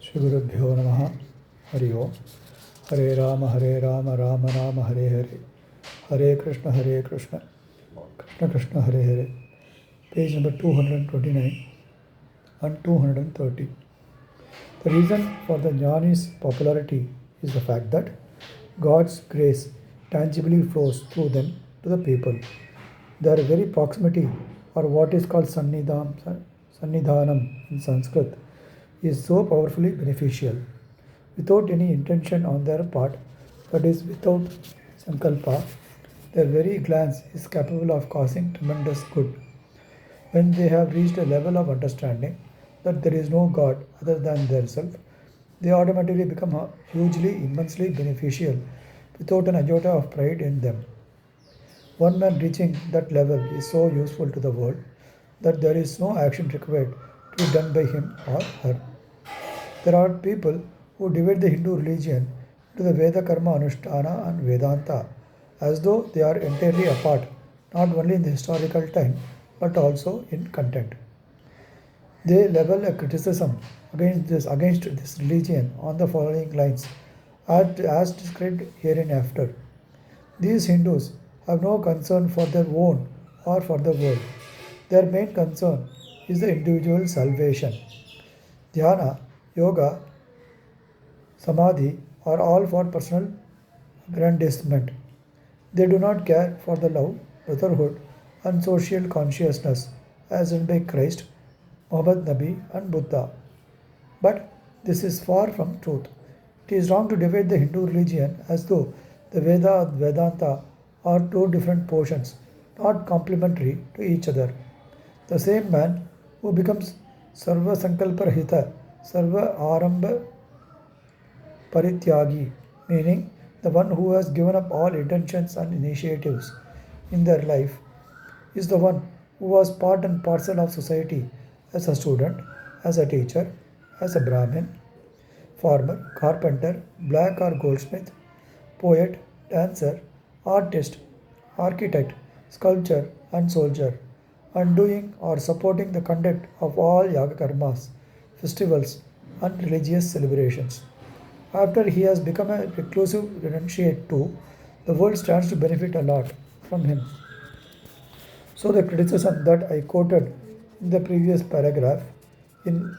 Shri Gurubhyo Namaha. Hari Om. Hare Rama, Rama Rama, Hare Hare. Hare Krishna, Krishna Krishna, Hare Hare. Page number 229 and 230. The reason for the Jnani's popularity is the fact that God's grace tangibly flows through them to the people. Their very proximity, or what is called Sannidhanam in Sanskrit, is so powerfully beneficial. Without any intention on their part, that is, without sankalpa, their very glance is capable of causing tremendous good. When they have reached a level of understanding that there is no God other than themselves, they automatically become hugely, immensely beneficial without an iota of pride in them. One man reaching that level is so useful to the world that there is no action required to be done by him or her. There are people who divide the Hindu religion into the Veda Karma Anushtana and Vedanta as though they are entirely apart, not only in the historical time but also in content. They level a criticism against this religion on the following lines, as described hereinafter. These Hindus have no concern for their own or for the world. Their main concern is the individual salvation. Dhyana, yoga, samadhi are all for personal aggrandizement. They do not care for the love, brotherhood, and social consciousness as in by Christ, Muhammad Nabi, and Buddha. But this is far from truth. It is wrong to divide the Hindu religion as though the Veda and Vedanta are two different portions, not complementary to each other. The same man who becomes Sarva Sankalpa Rahita, Sarva Aramba Parityagi, meaning the one who has given up all intentions and initiatives in their life, is the one who was part and parcel of society as a student, as a teacher, as a Brahmin, farmer, carpenter, black or goldsmith, poet, dancer, artist, architect, sculptor, and soldier, and doing or supporting the conduct of all yaga karmas, festivals, and religious celebrations. After he has become a reclusive renunciate too, the world stands to benefit a lot from him. So the criticism that I quoted in the previous paragraph in,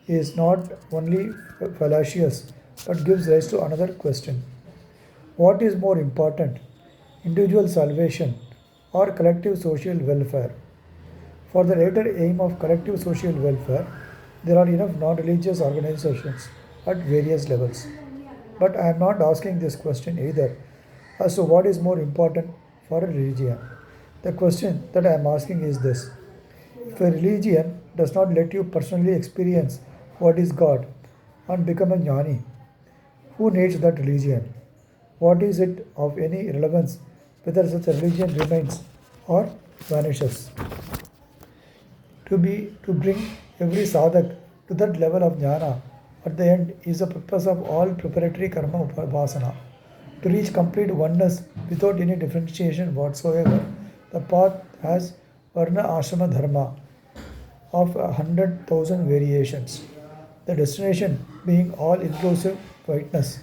is not only fallacious but gives rise to another question. What is more important, individual salvation or collective social welfare? For the latter aim of collective social welfare, there are enough non-religious organizations at various levels. But I am not asking this question either as to what is more important for a religion. The question that I am asking is this: if a religion does not let you personally experience what is God and become a jnani, who needs that religion? What is it of any relevance whether such a religion remains or vanishes? To bring every sadhak to that level of jnana at the end is the purpose of all preparatory karma upasana. To reach complete oneness without any differentiation whatsoever, the path has varna ashrama dharma of 100,000 variations. The destination being all inclusive whiteness.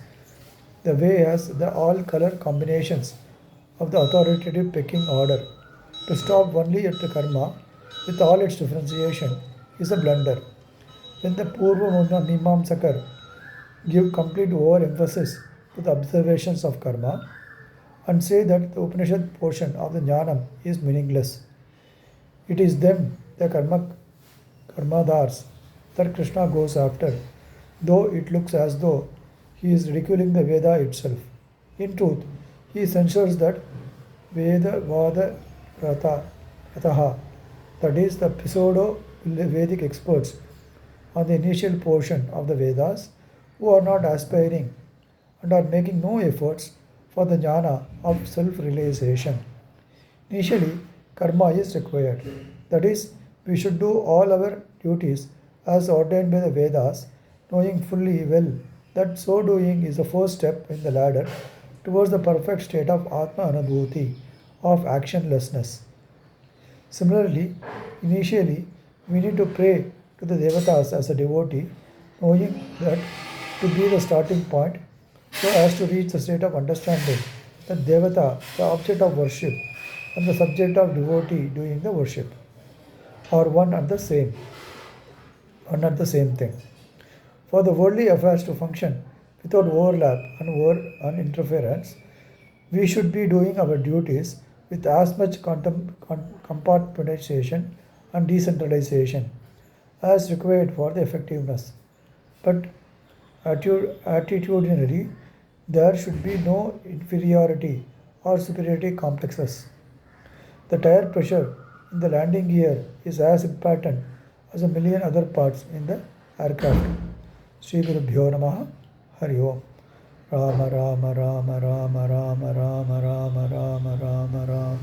The way has the all color combinations of the authoritative pecking order. To stop only at the karma with all its differentiation is a blunder. When the Purva Mimamsakar give complete overemphasis to the observations of karma and say that the Upanishad portion of the Jnanam is meaningless, it is them, the karmadars, that Krishna goes after, though it looks as though he is ridiculing the Veda itself. In truth, he censures that Veda Vada Rataha, that is, the pseudo Vedic experts on the initial portion of the Vedas who are not aspiring and are making no efforts for the jnana of self-realization. Initially, karma is required. That is, we should do all our duties as ordained by the Vedas, knowing fully well that so doing is the first step in the ladder towards the perfect state of Atma Anubhuti, of actionlessness. Similarly, initially, we need to pray to the Devatas as a devotee knowing that to be the starting point so as to reach the state of understanding that Devata, the object of worship, and the subject of devotee doing the worship are one and the same thing. For the worldly affairs to function without overlap and interference, we should be doing our duties with as much compartmentalization and decentralization as required for the effectiveness. But attitudinally, there should be no inferiority or superiority complexes. The tire pressure in the landing gear is as important as a million other parts in the aircraft. Sri Gurubhyo Namaha Hari Om. Rama Rama Rama Rama Rama Rama Rama Rama Rama Rama